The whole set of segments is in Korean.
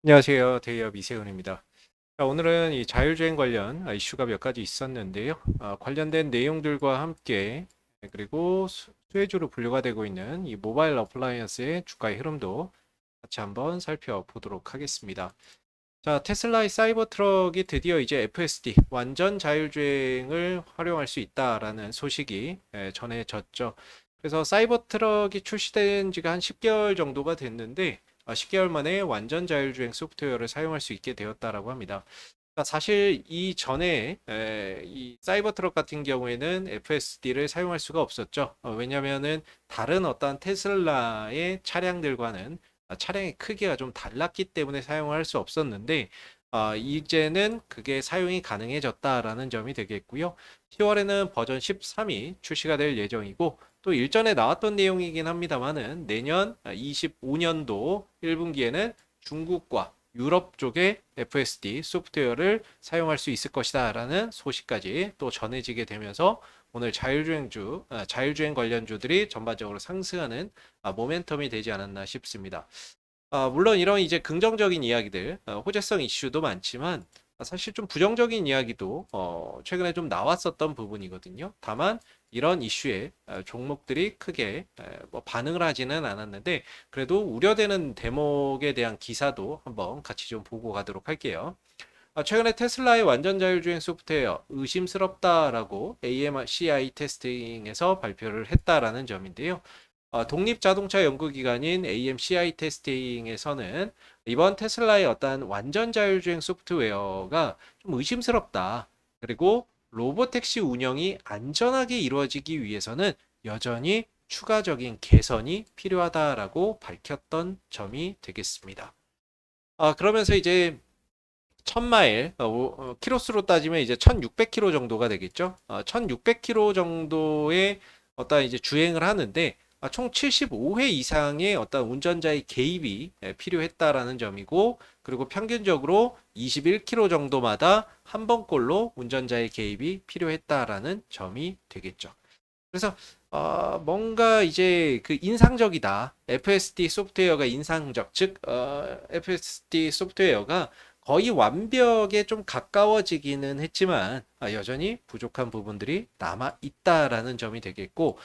안녕하세요. 대기업 이세훈입니다. 자, 오늘은 이 자율주행 관련 이슈가 몇 가지 있었는데요. 관련된 내용들과 함께 그리고 수혜주로 분류가 되고 있는 이 모바일 어플라이언스의 주가의 흐름도 같이 한번 살펴보도록 하겠습니다. 자, 테슬라의 사이버 트럭이 드디어 이제 FSD 완전 자율주행을 활용할 수 있다라는 소식이 전해졌죠. 그래서 사이버 트럭이 출시된 지가 한 10개월 정도가 됐는데 10개월 만에 완전 자율주행 소프트웨어를 사용할 수 있게 되었다라고 합니다. 그러니까 사실 이 전에 이 사이버 트럭 같은 경우에는 FSD를 사용할 수가 없었죠. 왜냐하면은 다른 어떤 테슬라의 차량들과는 차량의 크기가 좀 달랐기 때문에 사용할 수 없었는데 이제는 그게 사용이 가능해졌다라는 점이 되겠고요. 10월에는 버전 13이 출시가 될 예정이고 또 일전에 나왔던 내용이긴 합니다만은 내년 25년도 1분기에는 중국과 유럽 쪽의 FSD 소프트웨어를 사용할 수 있을 것이다라는 소식까지 또 전해지게 되면서 오늘 자율주행 관련주들이 전반적으로 상승하는 모멘텀이 되지 않았나 싶습니다. 물론 이런 이제 긍정적인 이야기들, 호재성 이슈도 많지만 사실 좀 부정적인 이야기도 최근에 좀 나왔었던 부분이거든요. 다만 이런 이슈에 종목들이 크게 뭐 반응을 하지는 않았는데 그래도 우려되는 대목에 대한 기사도 한번 같이 좀 보고 가도록 할게요. 최근에 테슬라의 완전 자율주행 소프트웨어 의심스럽다라고 AMCI 테스팅에서 발표를 했다라는 점인데요. 독립자동차 연구기관인 AMCI 테스팅에서는 이번 테슬라의 어떤 완전 자율주행 소프트웨어가 좀 의심스럽다. 그리고 로보택시 운영이 안전하게 이루어지기 위해서는 여전히 추가적인 개선이 필요하다라고 밝혔던 점이 되겠습니다. 그러면서 이제 1000마일, 키로수로 따지면 이제 1600km 정도가 되겠죠. 1600km 정도의 어떤 이제 주행을 하는데 총 75회 이상의 어떤 운전자의 개입이 필요했다라는 점이고, 그리고 평균적으로 21km 정도마다 한 번꼴로 운전자의 개입이 필요했다라는 점이 되겠죠. 그래서 뭔가 이제 그 인상적이다. FSD 소프트웨어가 인상적, 즉 FSD 소프트웨어가 거의 완벽에 좀 가까워지기는 했지만 여전히 부족한 부분들이 남아 있다라는 점이 되겠고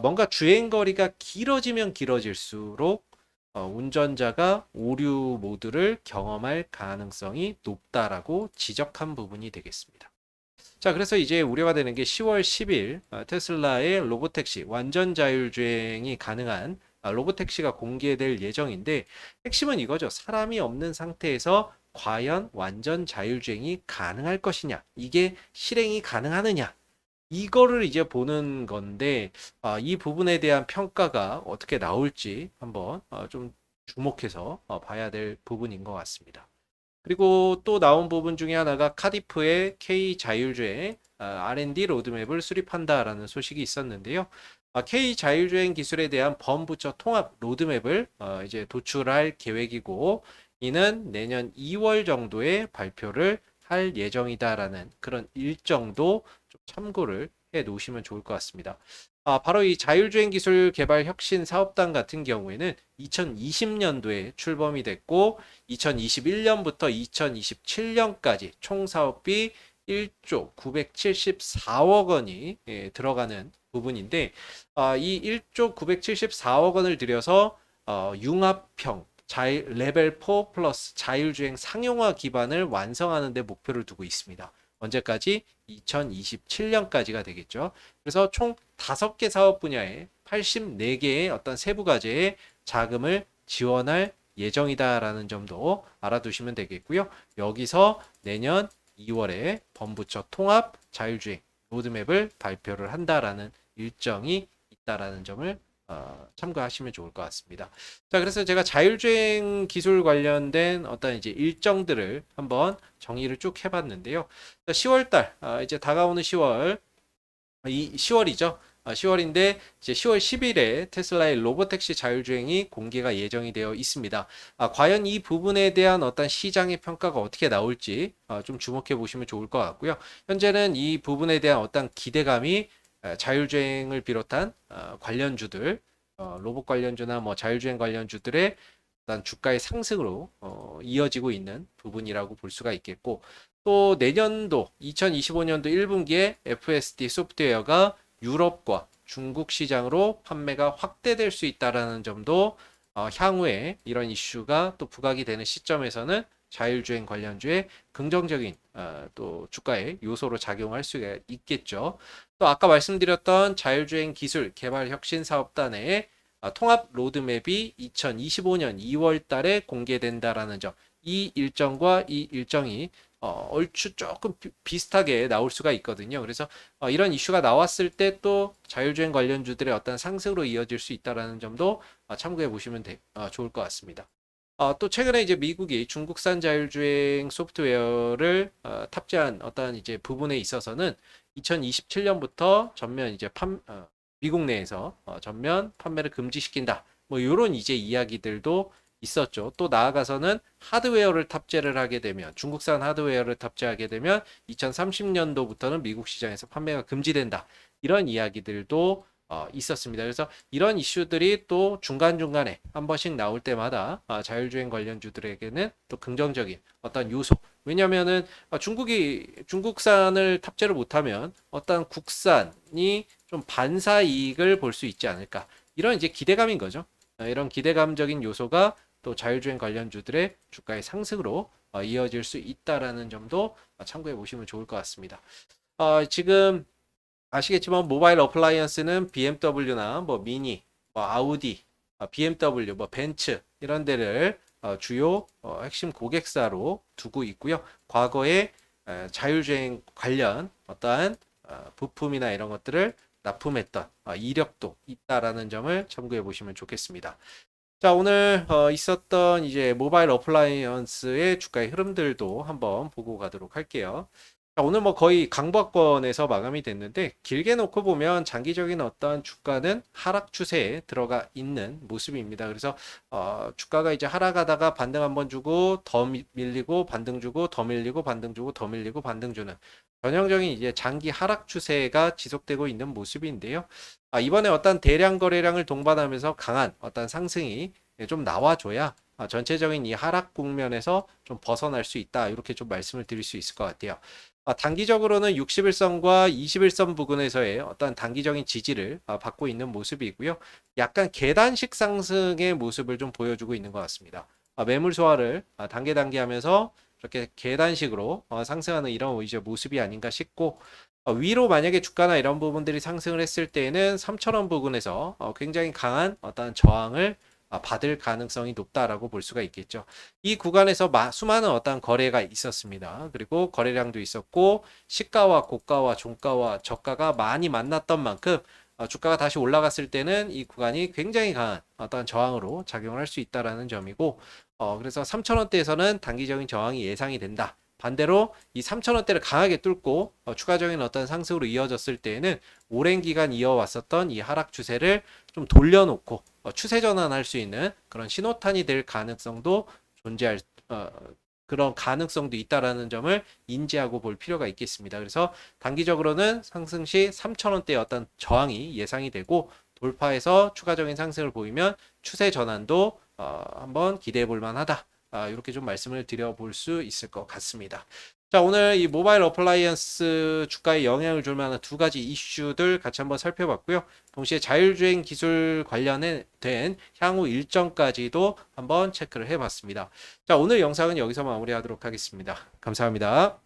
뭔가 주행 거리가 길어지면 길어질수록 운전자가 오류 모드를 경험할 가능성이 높다라고 지적한 부분이 되겠습니다. 자, 그래서 이제 우려가 되는 게 10월 10일 테슬라의 로보택시 완전 자율주행이 가능한 로보택시가 공개될 예정인데 핵심은 이거죠. 사람이 없는 상태에서 과연 완전 자율주행이 가능할 것이냐, 이게 실행이 가능하느냐, 이거를 이제 보는 건데 이 부분에 대한 평가가 어떻게 나올지 한번 좀 주목해서 봐야 될 부분인 것 같습니다. 그리고 또 나온 부분 중에 하나가 카디프의 K 자율주행 R&D 로드맵을 수립한다라는 소식이 있었는데요. K 자율주행 기술에 대한 범부처 통합 로드맵을 이제 도출할 계획이고 이는 내년 2월 정도에 발표를 할 예정이다라는 그런 일정도 좀 참고를 해 놓으시면 좋을 것 같습니다. 바로 이 자율주행 기술 개발 혁신 사업단 같은 경우에는 2020년도에 출범이 됐고 2021년부터 2027년까지 총 사업비 1조 974억 원이 들어가는 부분인데 이 1조 974억 원을 들여서 융합형 레벨 4 플러스 자율주행 상용화 기반을 완성하는 데 목표를 두고 있습니다. 언제까지? 2027년까지가 되겠죠. 그래서 총 5개 사업 분야에 84개의 어떤 세부 과제에 자금을 지원할 예정이다라는 점도 알아두시면 되겠고요. 여기서 내년 2월에 범부처 통합 자율주행 로드맵을 발표를 한다라는 일정이 있다라는 점을 참고하시면 좋을 것 같습니다. 자, 그래서 제가 자율주행 기술 관련된 어떤 이제 일정들을 한번 정의를 쭉 해봤는데요. 10월 달, 이제 다가오는 10월, 이 10월이죠. 10월인데 이제 10월 10일에 테슬라의 로보택시 자율주행이 공개가 예정이 되어 있습니다. 과연 이 부분에 대한 어떤 시장의 평가가 어떻게 나올지 좀 주목해 보시면 좋을 것 같고요. 현재는 이 부분에 대한 어떤 기대감이 자율주행을 비롯한 관련주들, 로봇 관련주나 뭐 자율주행 관련주들의 일단 주가의 상승으로 이어지고 있는 부분이라고 볼 수가 있겠고, 또 내년도 2025년도 1분기에 FSD 소프트웨어가 유럽과 중국 시장으로 판매가 확대될 수 있다라는 점도 향후에 이런 이슈가 또 부각이 되는 시점에서는 자율주행 관련주의 긍정적인 또 주가의 요소로 작용할 수가 있겠죠. 또 아까 말씀드렸던 자율주행 기술 개발 혁신 사업단의 통합 로드맵이 2025년 2월 달에 공개된다라는 점. 이 일정과 이 일정이 얼추 조금 비슷하게 나올 수가 있거든요. 그래서 이런 이슈가 나왔을 때 또 자율주행 관련주들의 어떤 상승으로 이어질 수 있다라는 점도 참고해 보시면 좋을 것 같습니다. 또 최근에 이제 미국이 중국산 자율주행 소프트웨어를 탑재한 어떤 이제 부분에 있어서는 2027년부터 전면 이제 미국 내에서 전면 판매를 금지시킨다. 뭐 이런 이제 이야기들도 있었죠. 또 나아가서는 하드웨어를 탑재를 하게 되면 중국산 하드웨어를 탑재하게 되면 2030년도부터는 미국 시장에서 판매가 금지된다. 이런 이야기들도 있었습니다. 그래서 이런 이슈들이 또 중간중간에 한 번씩 나올 때마다 자율주행 관련주들에게는 또 긍정적인 어떤 요소. 왜냐면은 중국산을 탑재를 못하면 어떤 국산이 좀 반사 이익을 볼 수 있지 않을까. 이런 이제 기대감인 거죠. 이런 기대감적인 요소가 또 자율주행 관련주들의 주가의 상승으로 이어질 수 있다라는 점도 참고해 보시면 좋을 것 같습니다. 지금 아시겠지만 모바일 어플라이언스는 BMW나 뭐 미니, 뭐 아우디, BMW, 뭐 벤츠 이런 데를 주요 핵심 고객사로 두고 있고요. 과거에 자율주행 관련 어떠한 부품이나 이런 것들을 납품했던 이력도 있다라는 점을 참고해 보시면 좋겠습니다. 자, 오늘 있었던 이제 모바일 어플라이언스의 주가의 흐름들도 한번 보고 가도록 할게요. 자, 오늘 뭐 거의 강보권에서 마감이 됐는데 길게 놓고 보면 장기적인 어떤 주가는 하락 추세에 들어가 있는 모습입니다. 그래서 주가가 이제 하락하다가 반등 한번 주고 더 밀리고 반등 주고 더 밀리고 반등 주고 더 밀리고 반등 주는 전형적인 이제 장기 하락 추세가 지속되고 있는 모습인데요. 이번에 어떤 대량 거래량을 동반하면서 강한 어떤 상승이 좀 나와줘야 전체적인 이 하락 국면에서 좀 벗어날 수 있다. 이렇게 좀 말씀을 드릴 수 있을 것 같아요. 단기적으로는 61선과 21선 부근에서의 어떤 단기적인 지지를 받고 있는 모습이고요. 약간 계단식 상승의 모습을 좀 보여주고 있는 것 같습니다. 매물 소화를 단계 하면서 이렇게 계단식으로 상승하는 이런 이제 모습이 아닌가 싶고, 위로 만약에 주가나 이런 부분들이 상승을 했을 때에는 3,000원 부근에서 굉장히 강한 어떤 저항을 받을 가능성이 높다라고 볼 수가 있겠죠. 이 구간에서 수많은 어떤 거래가 있었습니다. 그리고 거래량도 있었고 시가와 고가와 종가와 저가가 많이 만났던 만큼 주가가 다시 올라갔을 때는 이 구간이 굉장히 강한 어떤 저항으로 작용을 할 수 있다라는 점이고, 그래서 3,000원대에서는 단기적인 저항이 예상이 된다. 반대로 이 3,000원대를 강하게 뚫고 추가적인 어떤 상승으로 이어졌을 때에는 오랜 기간 이어왔었던 이 하락 추세를 좀 돌려놓고 추세 전환할 수 있는 그런 신호탄이 될 가능성도 존재할 그런 가능성도 있다라는 점을 인지하고 볼 필요가 있겠습니다. 그래서 단기적으로는 상승 시 3,000원대의 어떤 저항이 예상이 되고 돌파해서 추가적인 상승을 보이면 추세 전환도 한번 기대해 볼 만하다. 이렇게 좀 말씀을 드려볼 수 있을 것 같습니다. 자, 오늘 이 모바일 어플라이언스 주가에 영향을 줄 만한 두 가지 이슈들 같이 한번 살펴봤고요. 동시에 자율주행 기술 관련된 향후 일정까지도 한번 체크를 해봤습니다. 자, 오늘 영상은 여기서 마무리하도록 하겠습니다. 감사합니다.